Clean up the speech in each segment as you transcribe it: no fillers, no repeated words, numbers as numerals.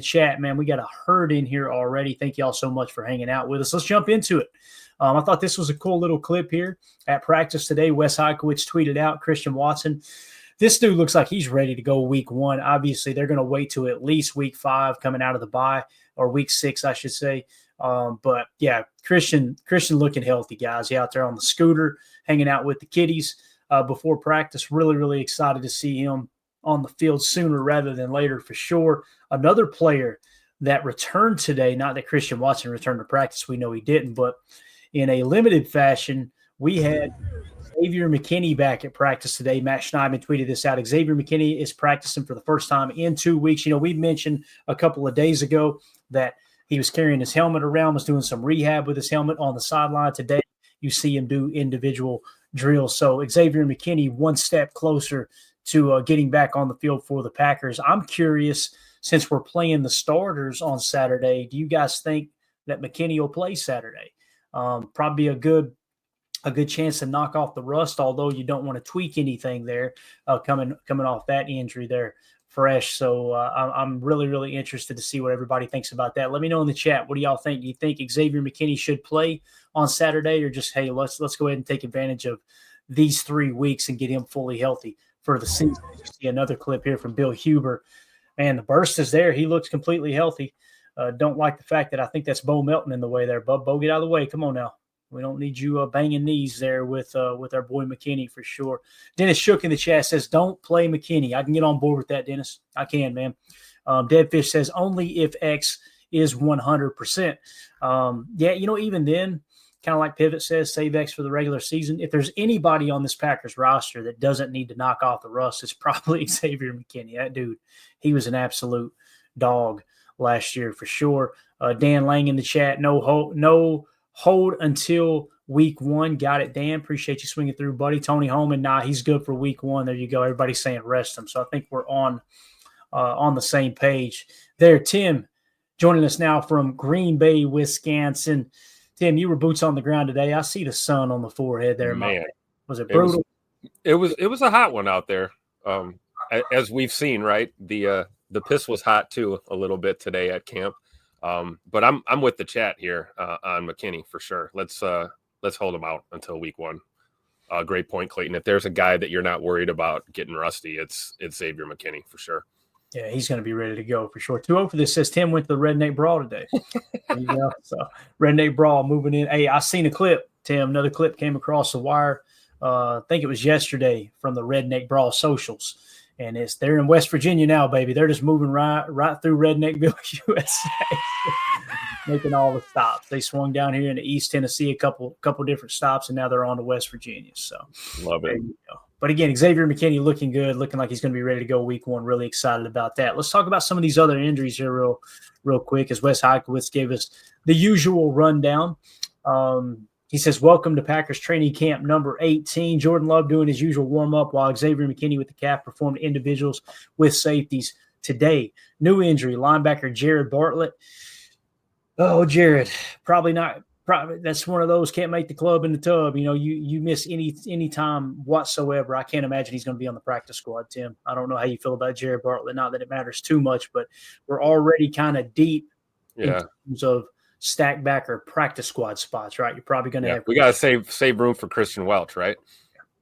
chat, man. We got a herd in here already. Thank y'all so much for hanging out with us. Let's jump into it. I thought this was a cool little clip here at practice today. Wes Heikowitz tweeted out Christian Watson. This dude looks like he's ready to go week 1. Obviously, they're going to wait till at least week 5 coming out of the bye, or week 6, I should say. But yeah, Christian looking healthy, guys. He out there on the scooter, hanging out with the kiddies before practice. Really, really excited to see him on the field sooner rather than later for sure. Another player that returned today, not that Christian Watson returned to practice, we know he didn't, but in a limited fashion, we had Xavier McKinney back at practice today. Matt Schneidman tweeted this out. Xavier McKinney is practicing for the first time in 2 weeks. You know, we mentioned a couple of days ago that he was carrying his helmet around, was doing some rehab with his helmet on the sideline. Today, you see him do individual drills. So Xavier McKinney, one step closer to getting back on the field for the Packers. I'm curious, since we're playing the starters on Saturday, do you guys think that McKinney will play Saturday? Probably a good chance to knock off the rust, although you don't want to tweak anything there coming off that injury there fresh. So I'm really, really interested to see what everybody thinks about that. Let me know in the chat. What do y'all think? Do you think Xavier McKinney should play on Saturday, or just, hey, let's go ahead and take advantage of these 3 weeks and get him fully healthy for the season? You see another clip here from Bill Huber. Man, the burst is there. He looks completely healthy. Don't like the fact that I think that's Bo Melton in the way there. Bo, get out of the way. Come on now. We don't need you banging knees there with our boy McKinney for sure. Dennis Shook in the chat says, don't play McKinney. I can get on board with that, Dennis. I can, man. Deadfish says, only if X is 100%. Yeah, you know, even then, kind of like Pivot says, save X for the regular season. If there's anybody on this Packers roster that doesn't need to knock off the rust, it's probably Xavier McKinney. That dude, he was an absolute dog last year for sure. Dan Lang in the chat, no hold until week 1. Got it, Dan. Appreciate you swinging through, buddy. Tony Holman, he's good for week 1. There you go. Everybody's saying rest him. So I think we're on the same page there. Tim joining us now from Green Bay, Wisconsin. Tim, you were boots on the ground today. I see the sun on the forehead there. Man, was it brutal? It was a hot one out there. As we've seen, right? The piss was hot too a little bit today at camp. But I'm with the chat here on McKinney for sure. Let's hold him out until week 1. Great point, Clayton. If there's a guy that you're not worried about getting rusty, it's Xavier McKinney for sure. Yeah, he's going to be ready to go for sure. 2-0 for this says Tim went to the Redneck Brawl today. There you go. So Redneck Brawl moving in. Hey, I seen a clip, Tim. Another clip came across the wire. I think it was yesterday from the Redneck Brawl socials. And they're in West Virginia now, baby. They're just moving right through Redneckville, USA, making all the stops. They swung down here into East Tennessee, a couple different stops, and now they're on to West Virginia. So love it. But again, Xavier McKinney looking good, looking like he's going to be ready to go week 1. Really excited about that. Let's talk about some of these other injuries here real quick, as Wes Heikowitz gave us the usual rundown. He says, welcome to Packers training camp number 18. Jordan Love doing his usual warm-up while Xavier McKinney with the calf performed individuals with safeties today. New injury, linebacker Jared Bartlett. Oh, Jared, probably not. That's one of those, can't make the club in the tub. You know, you miss any time whatsoever. I can't imagine he's going to be on the practice squad, Tim. I don't know how you feel about Jared Bartlett. Not that it matters too much, but we're already kind of deep in terms of stack back or practice squad spots, right? You're probably going to have. We got to save room for Christian Welch, right?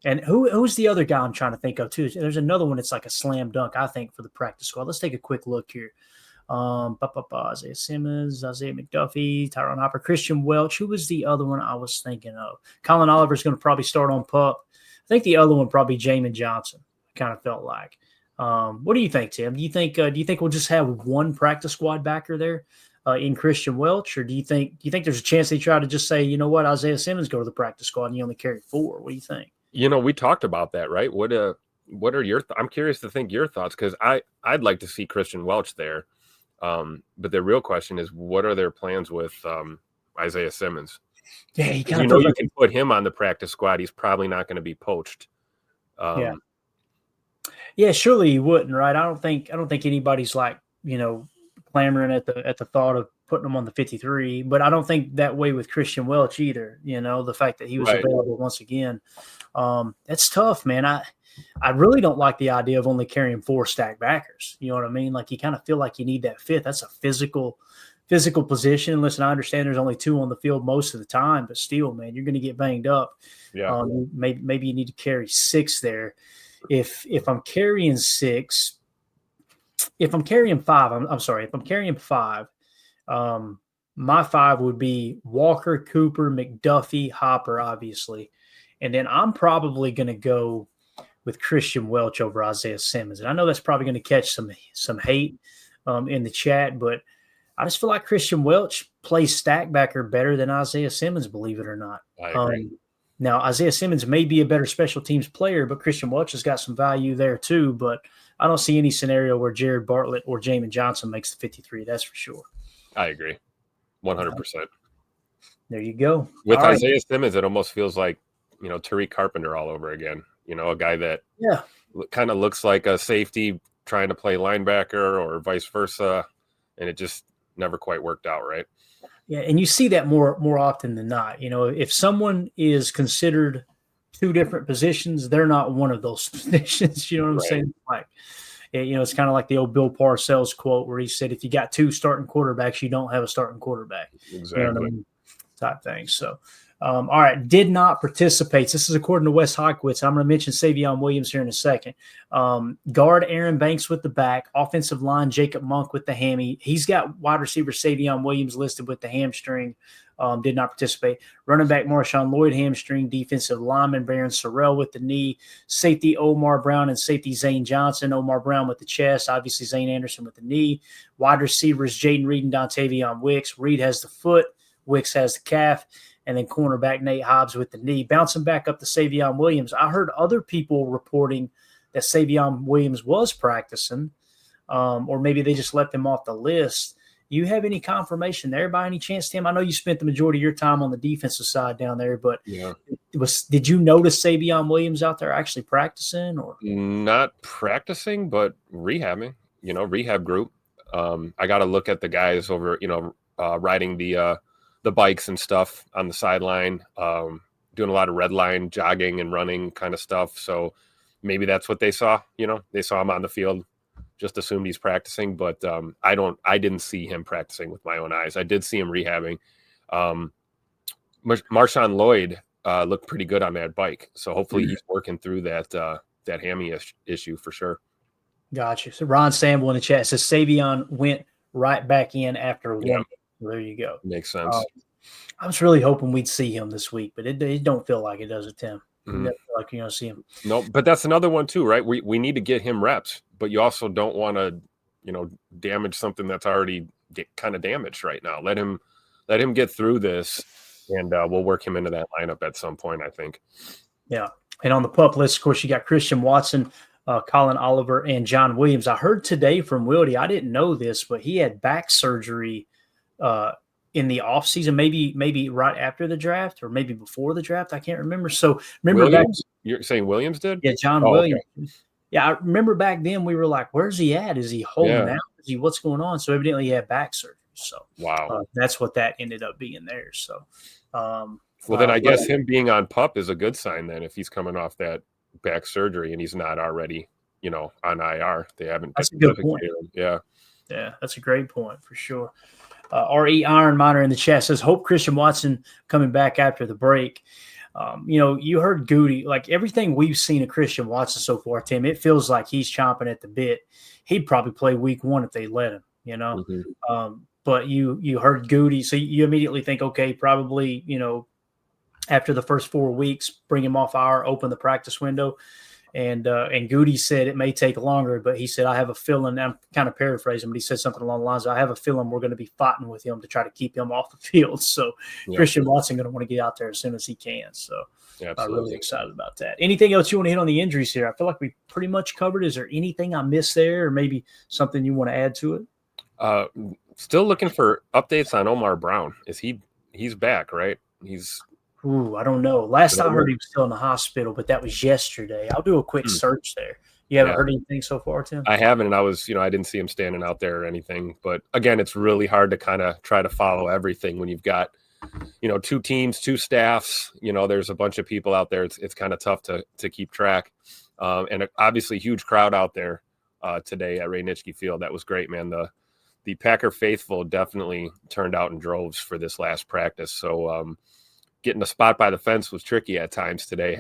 And who's the other guy I'm trying to think of too? There's another one that's like a slam dunk, I think, for the practice squad. Let's take a quick look here. Isaiah Simmons, Isaiah McDuffie, Tyron Hopper, Christian Welch. Who was the other one I was thinking of? Colin Oliver's going to probably start on pup. I think the other one probably Jamin Johnson. Kind of felt like. What do you think, Tim? Do you think we'll just have one practice squad backer there in Christian Welch, or do you think there's a chance they try to just say, you know what, Isaiah Simmons go to the practice squad and you only carry 4? What do you think? You know, we talked about that, right? What are your? I'm curious to think your thoughts, because I'd like to see Christian Welch there. But the real question is, what are their plans with Isaiah Simmons? Yeah, you can put him on the practice squad. He's probably not going to be poached. Yeah, surely he wouldn't, right? I don't think anybody's like, clamoring at the thought of putting him on the 53, but I don't think that way with Christian Welch either. The fact that he was available once again, that's tough, man. I really don't like the idea of only carrying 4 stack backers. You know what I mean? Like, you kind of feel like you need that fifth. That's a physical position. Listen, I understand there's only 2 on the field most of the time, but still, man, you're going to get banged up. Yeah. Maybe you need to carry 6 there. If I'm carrying 6, if I'm carrying 5, I'm sorry, if I'm carrying 5, my 5 would be Walker, Cooper, McDuffie, Hopper, obviously. And then I'm probably going to go with Christian Welch over Isaiah Simmons. And I know that's probably going to catch some hate in the chat, but I just feel like Christian Welch plays stack backer better than Isaiah Simmons, believe it or not. I agree. Now, Isaiah Simmons may be a better special teams player, but Christian Welch has got some value there too. But I don't see any scenario where Jared Bartlett or Jamin Johnson makes the 53. That's for sure. I agree. 100%. There you go. With Isaiah Simmons, it almost feels like, Tariq Carpenter all over again. A guy that kind of looks like a safety trying to play linebacker or vice versa, and it just never quite worked out, right? Yeah, and you see that more often than not. If someone is considered 2 different positions, they're not one of those positions. You know what I'm saying? Like, it's kind of like the old Bill Parcells quote where he said, "If you got 2 starting quarterbacks, you don't have a starting quarterback." Exactly. You know what I mean? Type thing. So, all right, did not participate. This is according to Wes Hockwitz. I'm going to mention Savion Williams here in a second. Guard Aaron Banks with the back. Offensive line Jacob Monk with the hammy. He's got wide receiver Savion Williams listed with the hamstring. Did not participate. Running back Marshawn Lloyd hamstring. Defensive lineman Baron Sorrell with the knee. Safety Omar Brown and safety Zane Johnson. Omar Brown with the chest. Obviously Zane Anderson with the knee. Wide receivers Jaden Reed and Dontavion Wicks. Reed has the foot. Wicks has the calf. And then cornerback Nate Hobbs with the knee. Bouncing back up to Savion Williams. I heard other people reporting that Savion Williams was practicing, or maybe they just left him off the list. You have any confirmation there by any chance, Tim? I know you spent the majority of your time on the defensive side down there, but did you notice Savion Williams out there actually practicing? Or not practicing, but rehabbing, rehab group. I got to look at the guys over, riding the bikes and stuff on the sideline, doing a lot of red line jogging and running kind of stuff. So maybe that's what they saw. They saw him on the field, just assumed he's practicing, but I didn't see him practicing with my own eyes. I did see him rehabbing. Marshawn Lloyd looked pretty good on that bike. So hopefully he's working through that hammy issue for sure. Gotcha. So Ron Samble in the chat says Savion went right back in after one. There you go. Makes sense. I was really hoping we'd see him this week, but it don't feel like it does, Tim. Mm-hmm. Feel like you're going to see him. No, but that's another one too, right? We need to get him reps, but you also don't want to, damage something that's already kind of damaged right now. Let him get through this, and we'll work him into that lineup at some point, I think. Yeah. And on the pup list, of course, you got Christian Watson, Colin Oliver, and John Williams. I heard today from Wildy, I didn't know this, but he had back surgery in the offseason, maybe right after the draft or maybe before the draft. I can't remember. So remember Williams? You're saying Williams did? Yeah, John Williams. Okay. Yeah, I remember back then we were like, where's he at? Is he holding out? What's going on? So evidently he had back surgery. So wow, that's what that ended up being there. So then I guess him being on PUP is a good sign then if he's coming off that back surgery and he's not already, on IR. They haven't. That's a good point. Yeah, that's a great point for sure. R.E. Iron Miner in the chat says, hope Christian Watson coming back after the break. You heard Goody, like everything we've seen of Christian Watson so far, Tim, it feels like he's chomping at the bit. He'd probably play week 1 if they let him, Mm-hmm. But you heard Goody, so you immediately think, okay, probably, after the first 4 weeks, bring him off IR, open the practice window. And Goody said it may take longer, but he said, I have a feeling, I'm kind of paraphrasing, but he said something along the lines of, I have a feeling we're going to be fighting with him to try to keep him off the field. So Christian Watson going to want to get out there as soon as he can. So I'm really excited about that. Anything else you want to hit on the injuries here? I feel like we pretty much covered. Is there anything I missed there or maybe something you want to add to it? Still looking for updates on Omar Brown. He's back, right? I don't know. Last I heard he was still in the hospital, but that was yesterday. I'll do a quick search there. You haven't Yeah. heard anything so far, Tim? I haven't, and I was, I didn't see him standing out there or anything. But again, it's really hard to kind of try to follow everything when you've got, two teams, two staffs. There's a bunch of people out there. It's kind of tough to keep track. And obviously, huge crowd out there today at Ray Nitschke Field. That was great, man. The Packer faithful definitely turned out in droves for this last practice. So getting a spot by the fence was tricky at times today.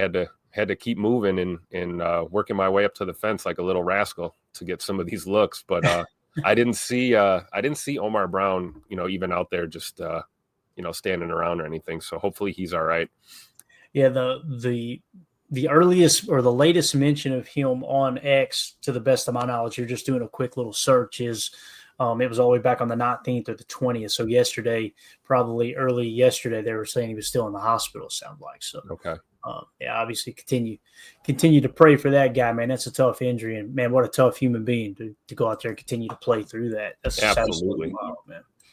Had to keep moving and working my way up to the fence like a little rascal to get some of these looks. But I didn't see Omar Brown, even out there just standing around or anything. So hopefully he's all right. Yeah, the earliest or the latest mention of him on X, to the best of my knowledge, you're just doing a quick little search, is it was all the way back on the 19th or the 20th. So yesterday, probably early yesterday, they were saying he was still in the hospital, sound like. So okay. Obviously continue to pray for that guy, man. That's a tough injury, and man, what a tough human being to go out there and continue to play through that. That's absolutely wild, man.